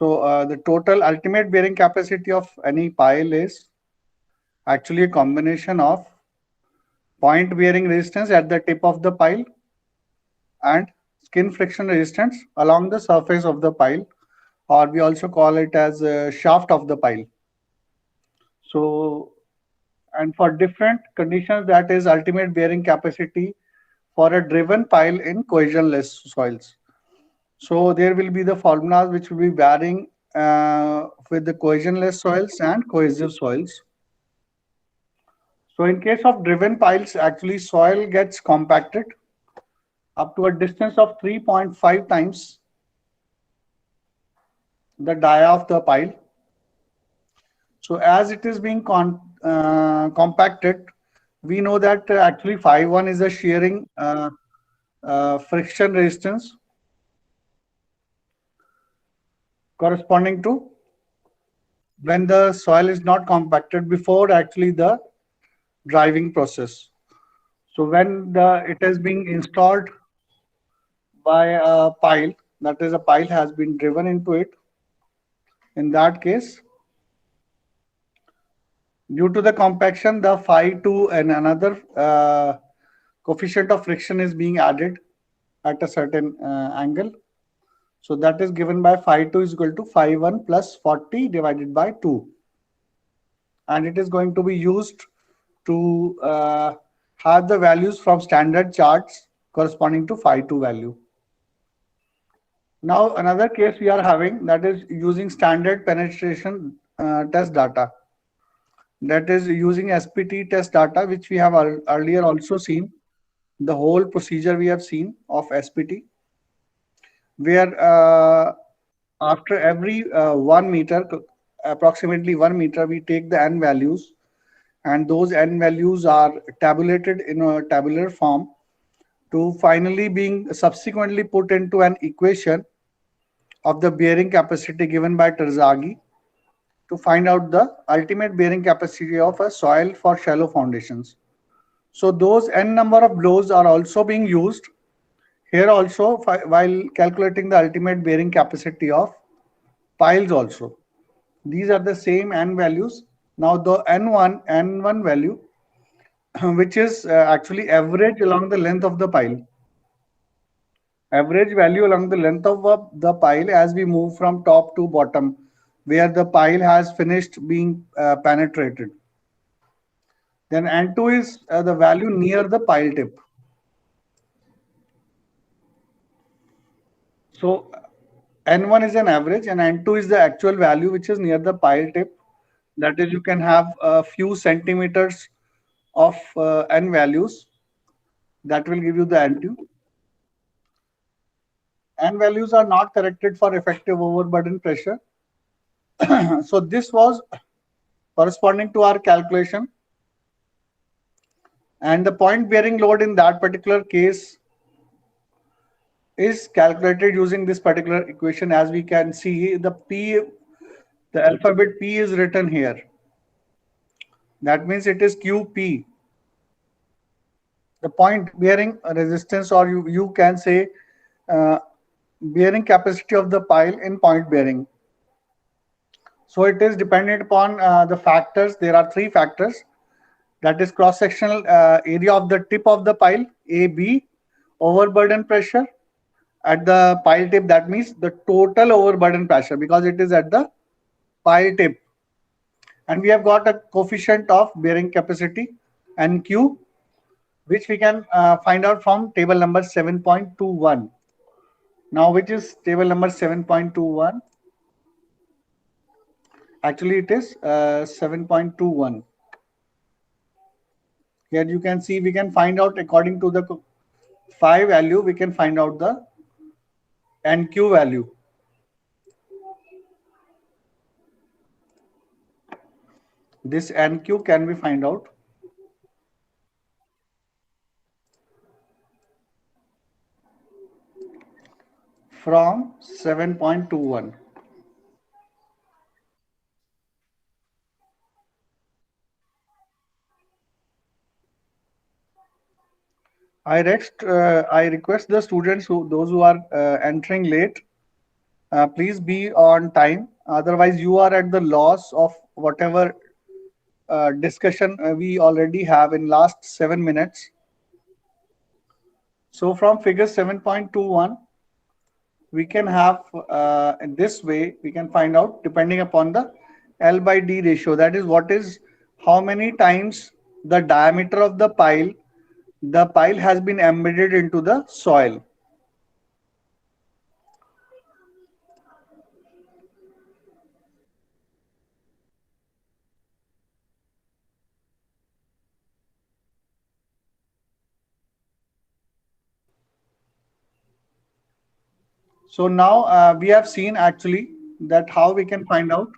So the total ultimate bearing capacity of any pile is actually a combination of point bearing resistance at the tip of the pile and skin friction resistance along the surface of the pile, or we also call it as a shaft of the pile. So, and for different conditions, that is ultimate bearing capacity for a driven pile in cohesionless soils. So there will be the formulas which will be varying with the cohesionless soils and cohesive soils. So in case of driven piles, actually soil gets compacted up to a distance of 3.5 times the dia of the pile. So as it is being compacted, we know that actually phi1 is a shearing friction resistance corresponding to when the soil is not compacted before actually the driving process. So when it is being installed by a pile, that is a pile has been driven into it, in that case, due to the compaction, the phi2 and another coefficient of friction is being added at a certain angle. So that is given by phi2 is equal to phi1 plus 40 divided by 2. And it is going to be used to have the values from standard charts corresponding to phi2 value. Now another case we are having, that is using standard penetration test data. That is using SPT test data, which we have earlier also seen. The whole procedure we have seen of SPT, where after every 1 meter, approximately 1 meter, we take the n values, and those n values are tabulated in a tabular form to finally being subsequently put into an equation of the bearing capacity given by Terzaghi to find out the ultimate bearing capacity of a soil for shallow foundations. So those n number of blows are also being used here also while calculating the ultimate bearing capacity of piles also. These are the same n values. Now the n1 value, which is actually average along the length of the pile. Average value along the length of the pile as we move from top to bottom, where the pile has finished being penetrated. Then N2 is the value near the pile tip. So N1 is an average and N2 is the actual value which is near the pile tip. That is, you can have a few centimeters of n values. That will give you the N2. N values are not corrected for effective overburden pressure. So this was corresponding to our calculation, and the point bearing load in that particular case is calculated using this particular equation. As we can see, the alphabet P is written here. That means it is QP. The point bearing resistance, or you can say uh, bearing capacity of the pile in point bearing. So it is dependent upon the factors. There are three factors. That is cross-sectional area of the tip of the pile, AB, overburden pressure at the pile tip. That means the total overburden pressure, because it is at the pile tip. And we have got a coefficient of bearing capacity, NQ, which we can find out from table number 7.21. Now, which is table number 7.21? Actually, it is 7.21. Here you can see we can find out according to the phi value, we can find out the NQ value. This NQ can be find out from 7.21. I request the students those who are entering late, please be on time. Otherwise, you are at the loss of whatever discussion we already have in last 7 minutes. So from figure 7.21, we can have in this way, we can find out depending upon the L by D ratio. That is what is how many times the diameter of the pile has been embedded into the soil. So now we have seen actually that how we can find out.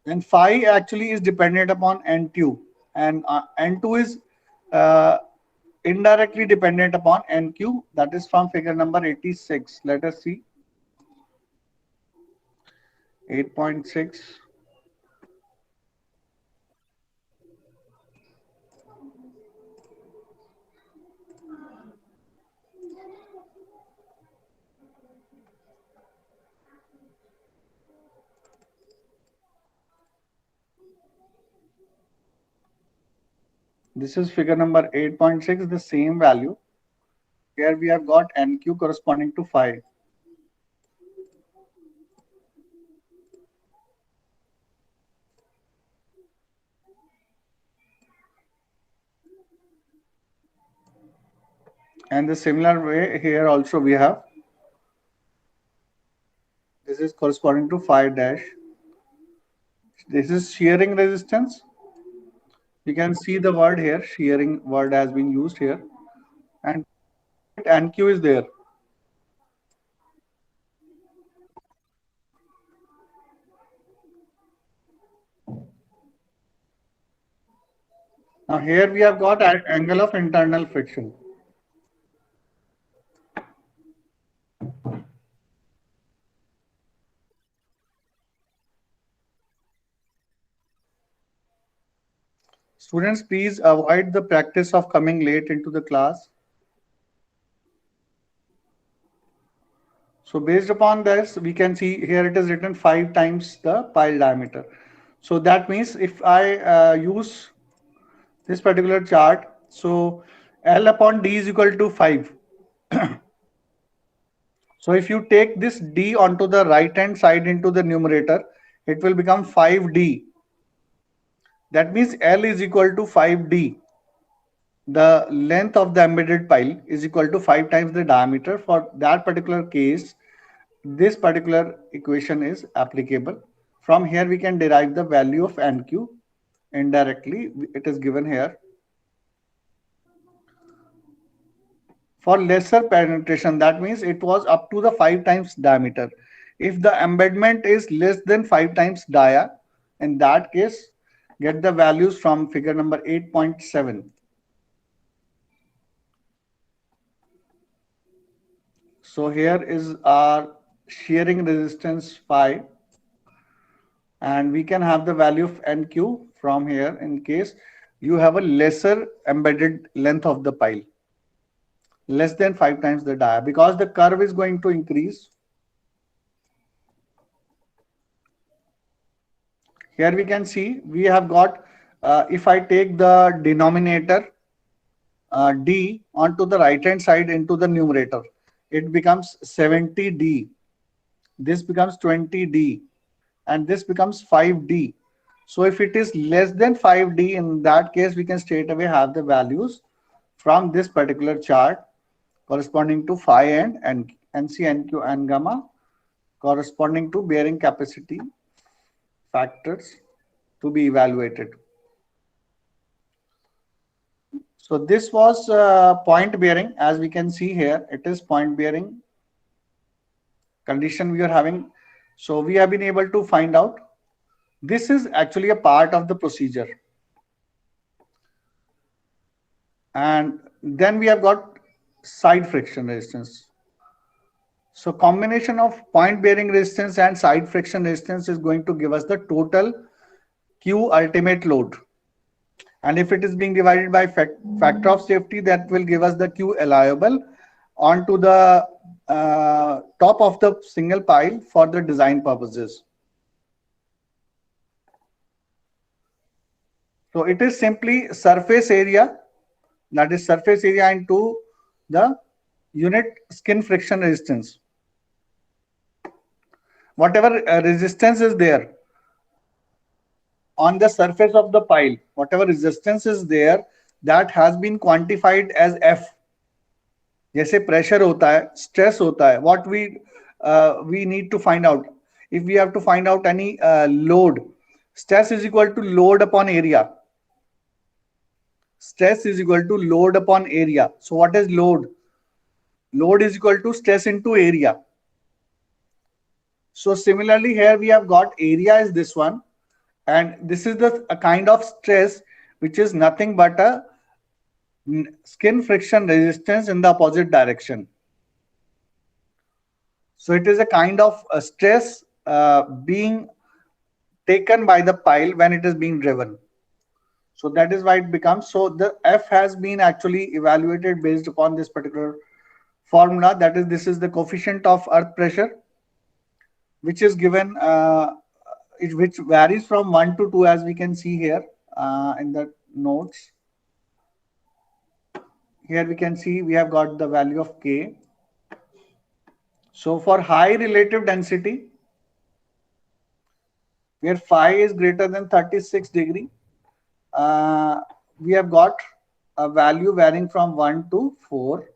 And phi actually is dependent upon N2, and N2 is uh, indirectly dependent upon NQ. That is from figure number 86. Let us see. 8.6. This is figure number 8.6, the same value. Here we have got NQ corresponding to phi. And the similar way here also we have. This is corresponding to phi dash. This is shearing resistance. You can see the word here, shearing word has been used here. And NQ is there. Now here we have got angle of internal friction. Students, please avoid the practice of coming late into the class. So based upon this, we can see here it is written 5 times the pile diameter. So that means if I use this particular chart, so L upon D is equal to 5. So if you take this D onto the right hand side into the numerator, it will become 5D. That means L is equal to 5D. The length of the embedded pile is equal to 5 times the diameter. For that particular case, this particular equation is applicable. From here we can derive the value of NQ indirectly. It is given here. For lesser penetration, that means it was up to the 5 times diameter. If the embedment is less than 5 times dia, in that case, get the values from figure number 8.7. So here is our shearing resistance phi, and we can have the value of NQ from here in case you have a lesser embedded length of the pile, less than 5 times the dia, because the curve is going to increase. Here we can see we have got, if I take the denominator D onto the right hand side into the numerator, it becomes 70D. This becomes 20D, and this becomes 5D. So if it is less than 5D, in that case, we can straight away have the values from this particular chart corresponding to phi and NC, NQ, and gamma corresponding to bearing capacity factors to be evaluated. So this was point bearing. As we can see here, it is point bearing condition we are having. So we have been able to find out this is actually a part of the procedure. And then we have got side friction resistance. So combination of point bearing resistance and side friction resistance is going to give us the total Q ultimate load. And if it is being divided by factor of safety, that will give us the Q allowable onto the top of the single pile for the design purposes. So it is simply surface area, that is surface area into the unit skin friction resistance. Whatever resistance is there on the surface of the pile, whatever resistance is there, that has been quantified as F. जैसे pressure होता है, stress होता है, what we need to find out. If we have to find out any load, stress is equal to load upon area. Stress is equal to load upon area. So what is load? Load is equal to stress into area. So similarly here we have got area is this one, and this is a kind of stress which is nothing but a skin friction resistance in the opposite direction. So it is a kind of a stress being taken by the pile when it is being driven. So that is why it becomes, so the F has been actually evaluated based upon this particular formula, that is, this is the coefficient of earth pressure, which is given, which varies from 1 to 2, as we can see here in the notes. Here we can see we have got the value of K. So for high relative density, where phi is greater than 36 degree, we have got a value varying from 1 to 4.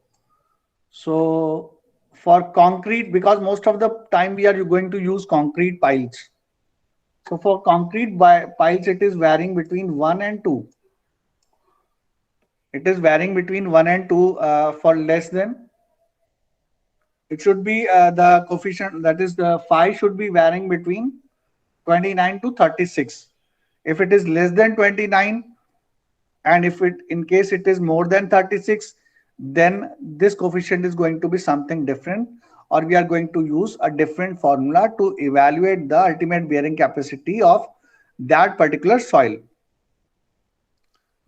So for concrete, because most of the time we are going to use concrete piles. So for concrete piles, it is varying between 1 and 2. It is varying between 1 and 2 for less than. It should be the coefficient, that is the phi should be varying between 29 to 36. If it is less than 29, and if it, in case it is more than 36, then this coefficient is going to be something different, or we are going to use a different formula to evaluate the ultimate bearing capacity of that particular soil.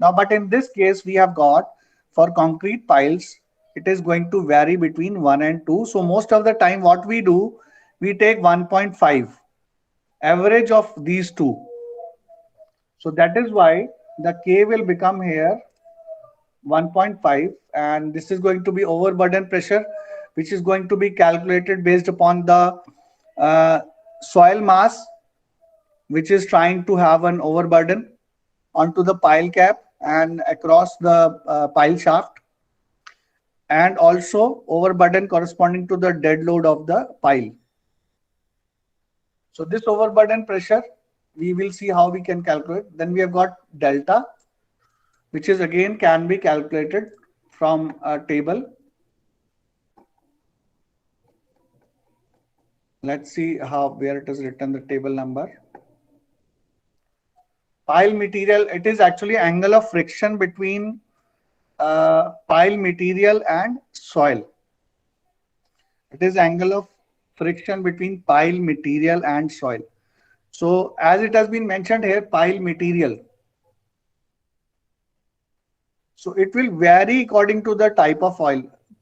Now, but in this case, we have got for concrete piles, it is going to vary between 1 and 2. So most of the time what we do, we take 1.5 average of these two. So that is why the K will become here 1.5, and this is going to be overburden pressure, which is going to be calculated based upon the soil mass, which is trying to have an overburden onto the pile cap and across the pile shaft, and also overburden corresponding to the dead load of the pile. So this overburden pressure, we will see how we can calculate. Then we have got delta, which is again can be calculated from a table. Let's see how where it is written, the table number. Pile material, it is actually angle of friction between pile material and soil. It is angle of friction between pile material and soil. So as it has been mentioned here, pile material. So it will vary according to the type of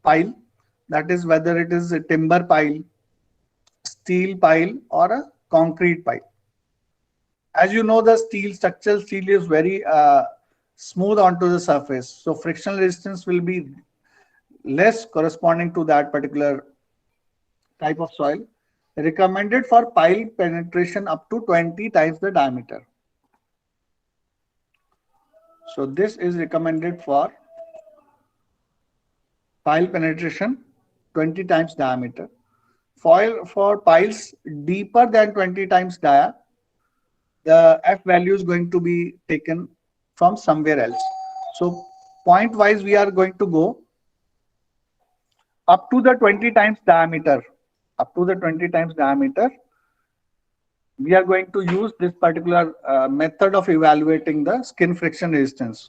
pile, that is whether it is a timber pile, steel pile, or a concrete pile. As you know, the structural steel is very smooth onto the surface. So frictional resistance will be less corresponding to that particular type of soil. Recommended for pile penetration up to 20 times the diameter. So this is recommended for pile penetration 20 times diameter. For piles deeper than 20 times dia, the F value is going to be taken from somewhere else. So point wise, we are going to go up to the 20 times diameter. Up to the 20 times diameter, we are going to use this particular method of evaluating the skin friction resistance.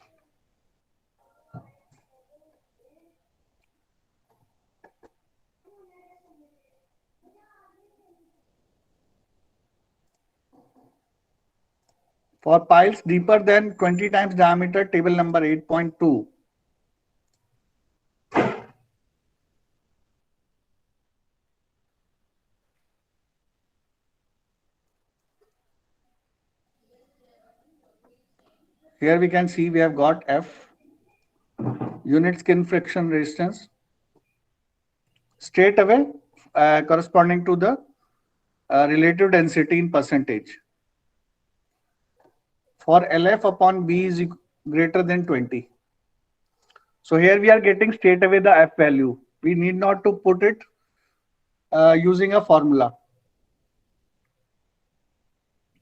For piles deeper than 20 times diameter, table number 8.2. Here we can see we have got F, unit skin friction resistance, straight away corresponding to the relative density in percentage. For LF upon B is greater than 20. So here we are getting straight away the F value. We need not to put it using a formula.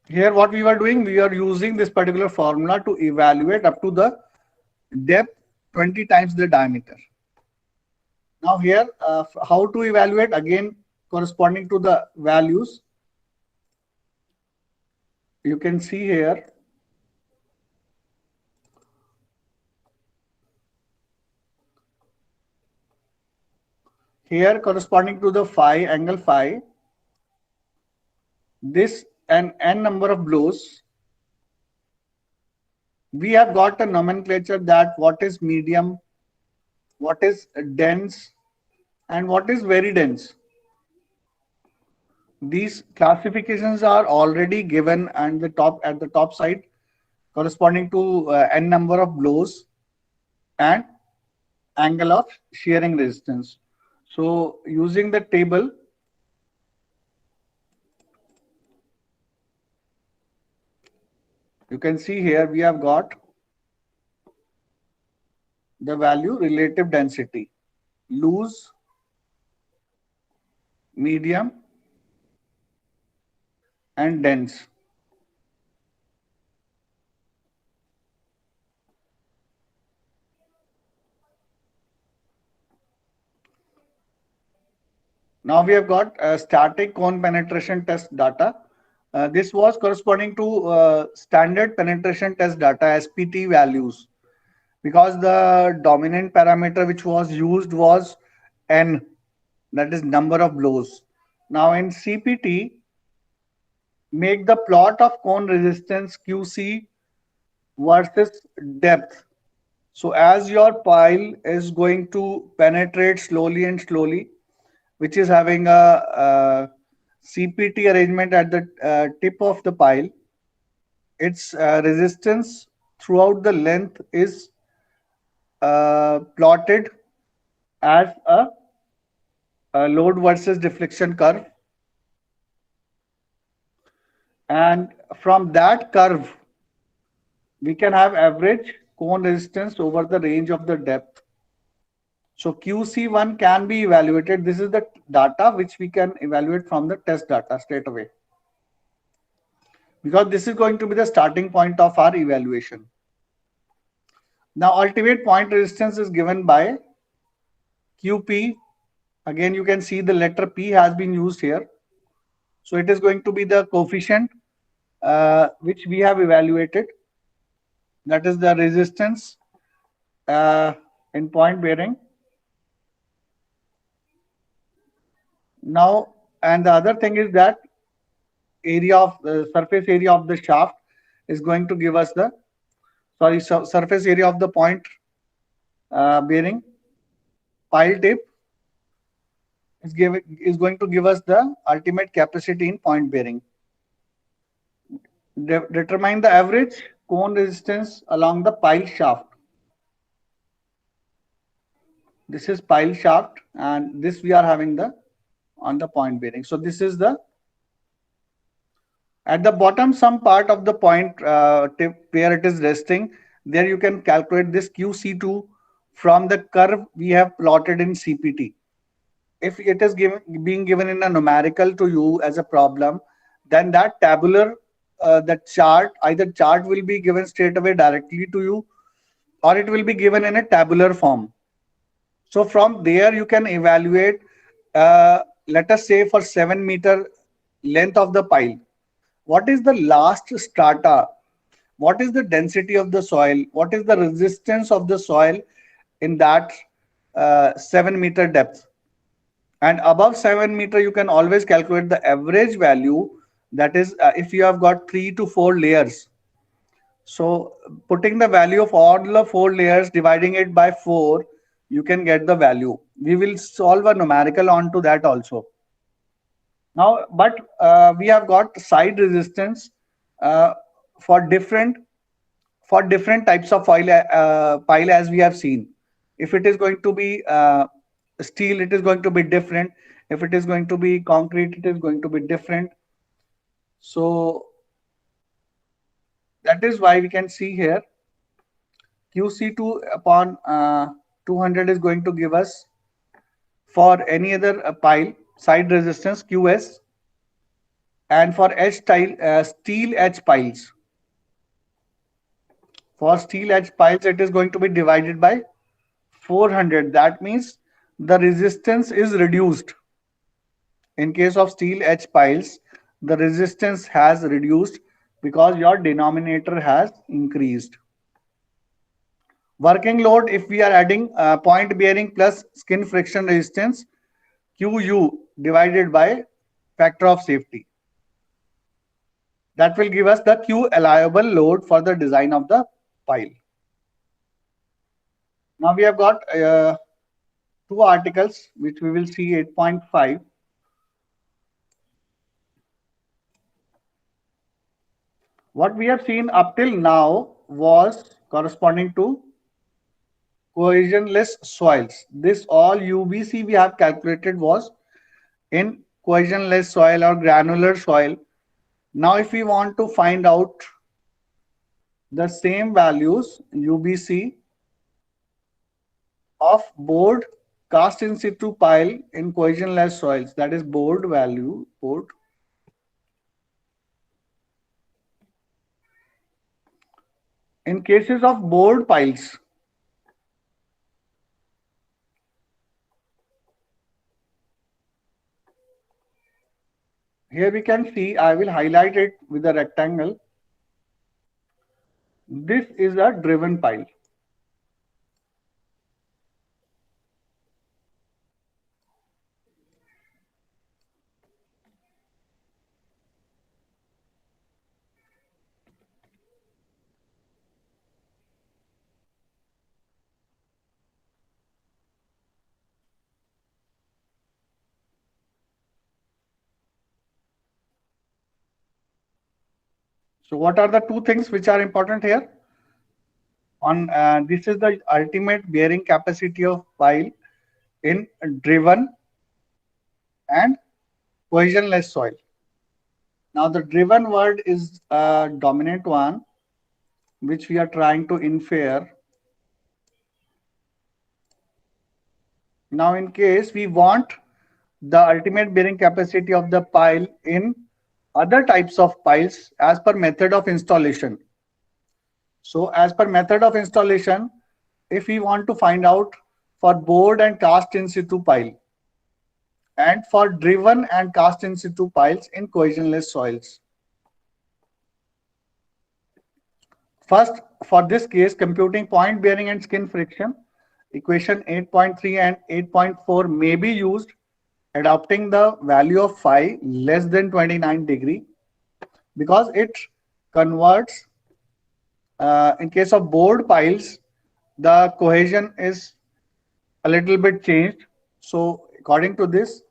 Here what we were doing, we are using this particular formula to evaluate up to the depth 20 times the diameter. Now here, how to evaluate, again corresponding to the values. You can see here, corresponding to the phi, angle phi, this and n number of blows, we have got a nomenclature that what is medium, what is dense, and what is very dense. These classifications are already given and at the top side, corresponding to n number of blows and angle of shearing resistance. So using the table, you can see here we have got the value relative density, loose, medium, and dense. Now we have got static cone penetration test data. This was corresponding to standard penetration test data, SPT values, because the dominant parameter which was used was N, that is number of blows. Now in CPT, make the plot of cone resistance QC versus depth. So as your pile is going to penetrate slowly and slowly, which is having a CPT arrangement at the tip of the pile, its resistance throughout the length is plotted as a load versus deflection curve. And from that curve, we can have average cone resistance over the range of the depth. So QC1 can be evaluated. This is the data which we can evaluate from the test data straight away. because this is going to be the starting point of our evaluation. Now, ultimate point resistance is given by QP. Again, you can see the letter P has been used here. So it is going to be the coefficient which we have evaluated. That is the resistance in point bearing. Now, and the other thing is that area of the surface area of the shaft is going to give us the surface area of the point bearing pile tip is going to give us the ultimate capacity in point bearing. Determine the average cone resistance along the pile shaft. This is pile shaft, and this we are having the on the point bearing. So this is the at the bottom some part of the point tip where it is resting. There you can calculate this QC2 from the curve we have plotted in CPT. If it is being given in a numerical to you as a problem, then that tabular that chart, either chart will be given straight away directly to you, or it will be given in a tabular form. So from there you can evaluate, let us say for 7 meter length of the pile, what is the last strata, what is the density of the soil, what is the resistance of the soil in that 7 meter depth. And above 7 meter, you can always calculate the average value. That is, if you have got 3 to 4 layers. So putting the value of all the 4 layers, dividing it by 4, you can get the value. We will solve a numerical onto that also. Now, but we have got side resistance uh, for different types of pile as we have seen. If it is going to be steel, it is going to be different. If it is going to be concrete, it is going to be different. So that is why we can see here QC2 upon 200 is going to give us, for any other pile, side resistance QS, and for steel edge piles. For steel edge piles, it is going to be divided by 400. That means the resistance is reduced. In case of steel edge piles, the resistance has reduced because your denominator has increased. Working load, if we are adding point bearing plus skin friction resistance, QU divided by factor of safety. That will give us the Q allowable load for the design of the pile. Now we have got 2 articles which we will see 8.5. What we have seen up till now was corresponding to cohesionless soils. This all UBC we have calculated was in cohesionless soil or granular soil. Now if we want to find out the same values UBC of bored cast in situ pile in cohesionless soils, that is bored value, bored. In cases of bored piles, here we can see, I will highlight it with a rectangle. This is a driven pile. So what are the 2 things which are important here? On this is the ultimate bearing capacity of pile in driven and cohesionless soil. Now the driven word is a dominant one, which we are trying to infer. Now in case we want the ultimate bearing capacity of the pile in other types of piles as per method of installation. So as per method of installation, if we want to find out for bored and cast in situ pile and for driven and cast in situ piles in cohesionless soils. First, for this case, computing point bearing and skin friction, equation 8.3 and 8.4 may be used, adopting the value of phi less than 29 degree, because it converts, in case of bored piles, the cohesion is a little bit changed. So according to this,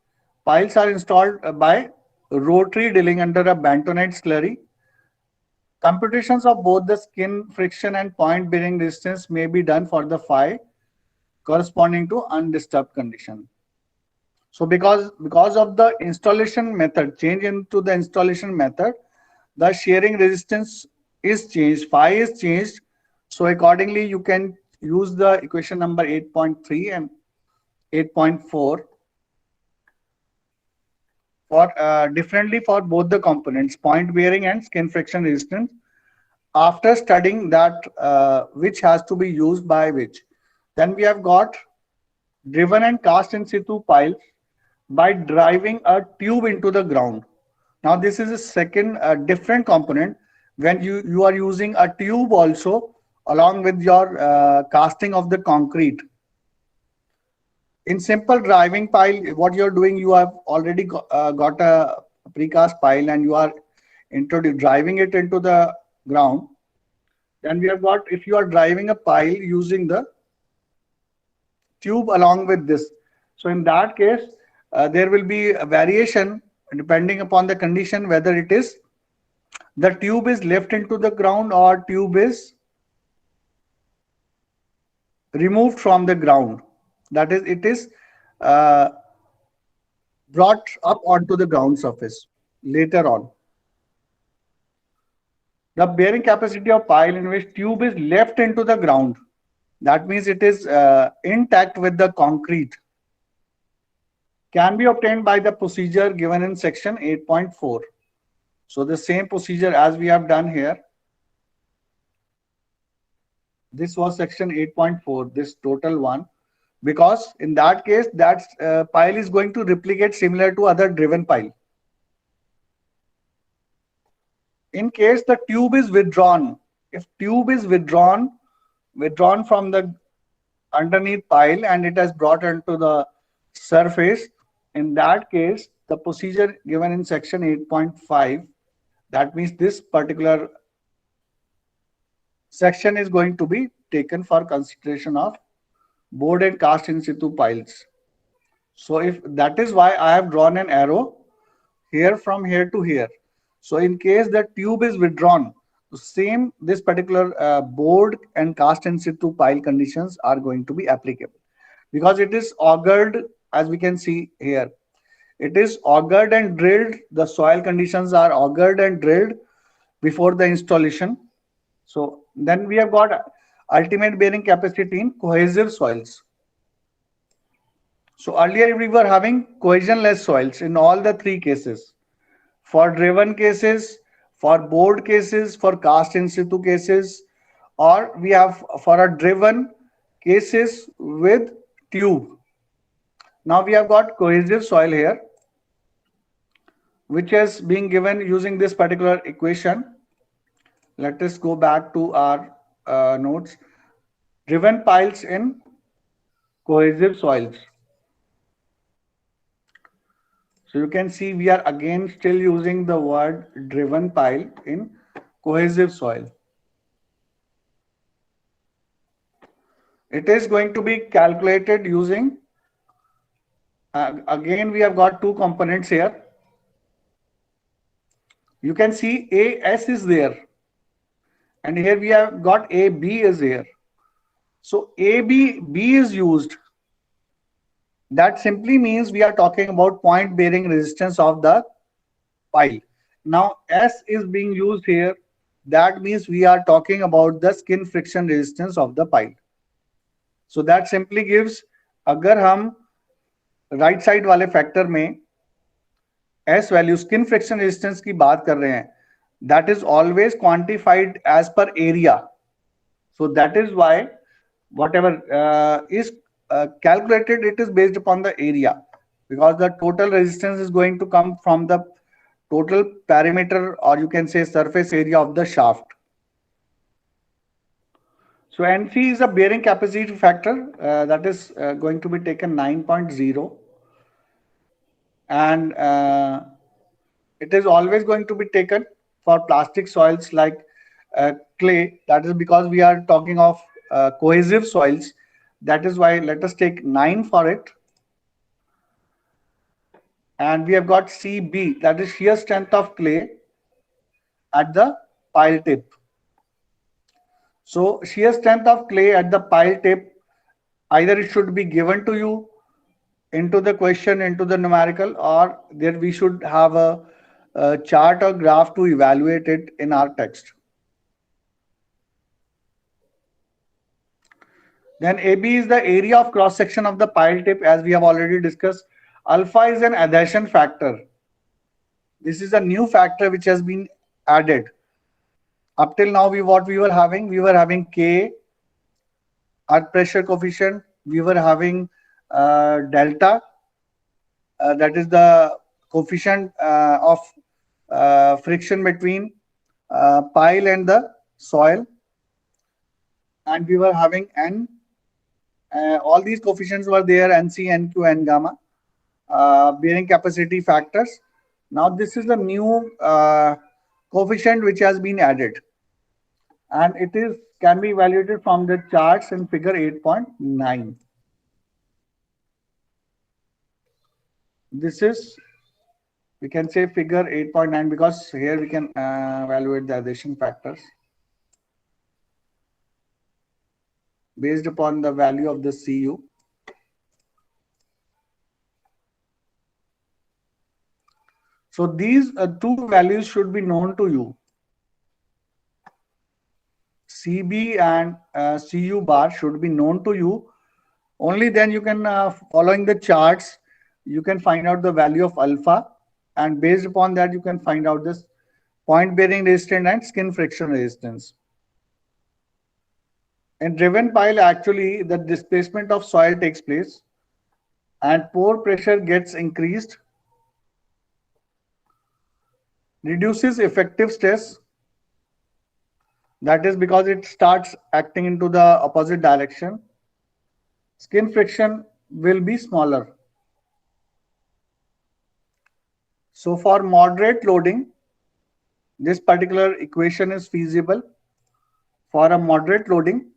piles are installed by rotary drilling under a bentonite slurry. Computations of both the skin friction and point bearing resistance may be done for the phi corresponding to undisturbed condition. So because of the installation method, change into the installation method, the shearing resistance is changed, phi is changed. So accordingly, you can use the equation number 8.3 and 8.4 for differently for both the components, point bearing and skin friction resistance, after studying that which has to be used by which. Then we have got driven and cast in situ piles by driving a tube into the ground. Now this is a second different component when you are using a tube also along with your casting of the concrete. In simple driving pile, what you're doing, you have already got a precast pile and you are driving it into the ground. Then we have got, if you are driving a pile using the tube along with this. So in that case, there will be a variation depending upon the condition, whether it is the tube is left into the ground or tube is removed from the ground. That is, it is brought up onto the ground surface later on. The bearing capacity of pile in which tube is left into the ground, that means it is intact with the concrete, can be obtained by the procedure given in section 8.4. So the same procedure as we have done here. This was section 8.4, this total one, because in that case, that pile is going to replicate similar to other driven pile. In case the tube is withdrawn, if tube is withdrawn from the underneath pile and it has brought into the surface, in that case, the procedure given in section 8.5, that means this particular section is going to be taken for consideration of bored and cast in situ piles. So if that is why I have drawn an arrow here from here to here. So in case the tube is withdrawn, same this particular bored and cast in situ pile conditions are going to be applicable, because it is augured, as we can see here. It is augured and drilled. The soil conditions are augured and drilled before the installation. So then we have got ultimate bearing capacity in cohesive soils. So earlier we were having cohesionless soils in all the three cases. For driven cases, for bored cases, for cast in situ cases, or we have for a driven cases with tube. Now we have got cohesive soil here, which is being given using this particular equation. Let us go back to our notes. Driven piles in cohesive soils. So you can see we are again still using the word driven pile in cohesive soil. It is going to be calculated using, again we have got two components here. You can see AS is there, and here we have got AB is here. So B is used. That simply means we are talking about point bearing resistance of the pile. Now S is being used here. That means we are talking about the skin friction resistance of the pile. So that simply gives, अगर हम right side वाले factor में S value skin friction resistance की बात कर रहे हैं, that is always quantified as per area. So that is why whatever is calculated, it is based upon the area, because the total resistance is going to come from the total perimeter, or you can say surface area of the shaft. So NC is a bearing capacity factor that is going to be taken 9.0, and it is always going to be taken for plastic soils like clay. That is because we are talking of cohesive soils. That is why let us take 9 for it. And we have got CB, that is shear strength of clay at the pile tip. So shear strength of clay at the pile tip, either it should be given to you into the question, into the numerical, or there we should have a chart or graph to evaluate it in our text. Then AB is the area of cross section of the pile tip, as we have already discussed. Alpha is an adhesion factor. This is a new factor which has been added. Up till now, we were having K, earth pressure coefficient. We were having delta, that is the coefficient of friction between pile and the soil, and we were having N. All these coefficients were there: NC, NQ, N gamma, bearing capacity factors. Now this is the new coefficient which has been added, and it is can be evaluated from the charts in figure 8.9. This is, we can say, figure 8.9, because here we can evaluate the adhesion factors based upon the value of the CU. So these two values should be known to you. CB and CU bar should be known to you. Only then you can, following the charts, you can find out the value of alpha, and based upon that you can find out this point bearing resistance and skin friction resistance. In driven pile, actually the displacement of soil takes place and pore pressure gets increased, reduces effective stress. That is because it starts acting into the opposite direction. Skin friction will be smaller. So for moderate loading, this particular equation is feasible for a moderate loading.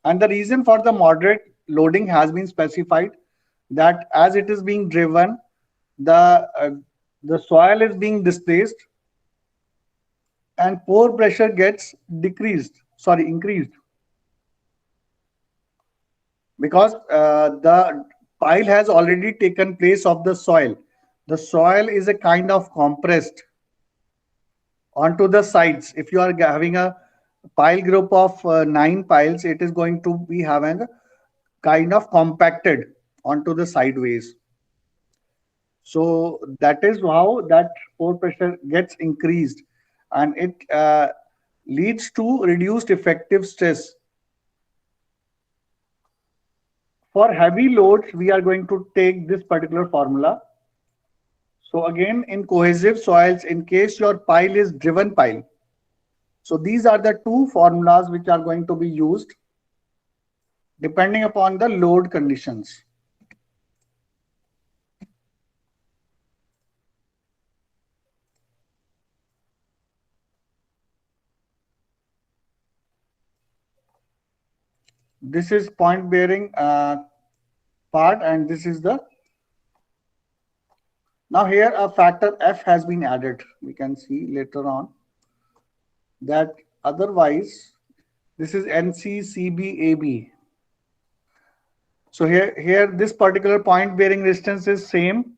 And the reason for the moderate loading has been specified, that as it is being driven, the soil is being displaced and pore pressure gets increased. Because the pile has already taken place of the soil. The soil is a kind of compressed onto the sides. If you are having a pile group of 9 piles, it is going to be having a kind of compacted onto the sideways. So that is how that pore pressure gets increased, and it leads to reduced effective stress. For heavy loads, we are going to take this particular formula. So again, in cohesive soils, in case your pile is driven pile, so these are the two formulas which are going to be used depending upon the load conditions. This is point bearing part, and this is the, now here a factor F has been added. We can see later on that otherwise this is NCCBAB. So here this particular point bearing resistance is same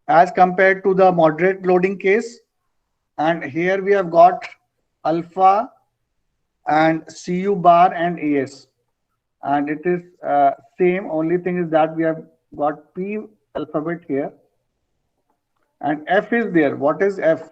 as compared to the moderate loading case, and here we have got alpha and CU bar and AS, and it is same. Only thing is that we have got P alphabet here, and F is there. What is F?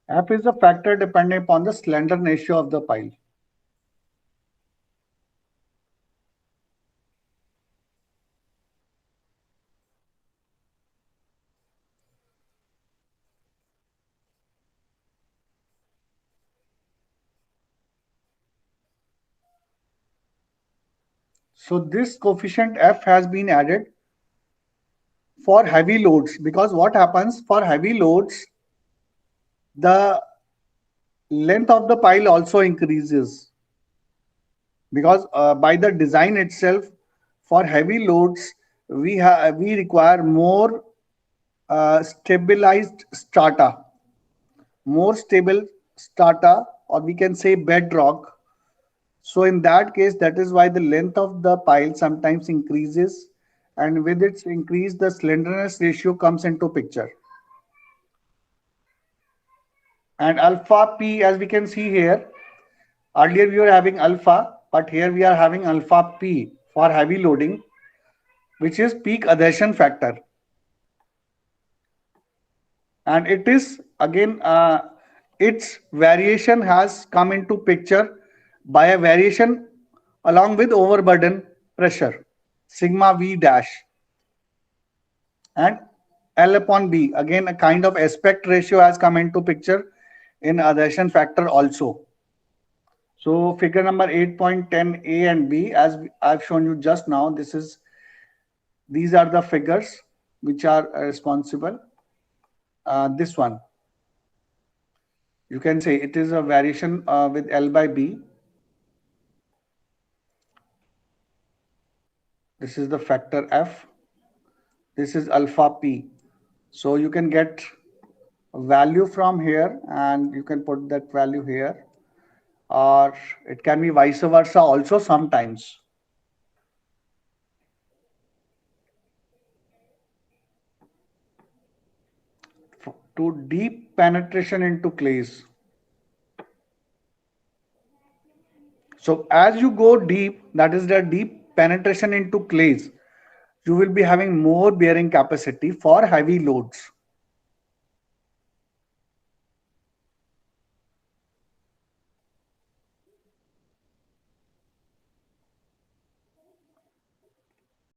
F is a factor depending upon the slender ratio of the pile. So this coefficient F has been added for heavy loads, because what happens for heavy loads, the length of the pile also increases, because by the design itself, for heavy loads we require more stabilized strata, more stable strata, or we can say bedrock. So in that case, that is why the length of the pile sometimes increases, and with its increase, the slenderness ratio comes into picture. And alpha P, as we can see here, earlier we were having alpha, but here we are having alpha P for heavy loading, which is peak adhesion factor. And it is again, its variation has come into picture by a variation along with overburden pressure, sigma V dash, and L upon B. Again, a kind of aspect ratio has come into picture in adhesion factor also. So figure number 8.10 A and B, as I've shown you just now, these are the figures which are responsible. This one, you can say it is a variation with L by B. This is the factor F. This is alpha P. So you can get a value from here and you can put that value here, or it can be vice versa also sometimes. To deep penetration into clays. So as you go deep, that is the deep penetration into clays, you will be having more bearing capacity for heavy loads.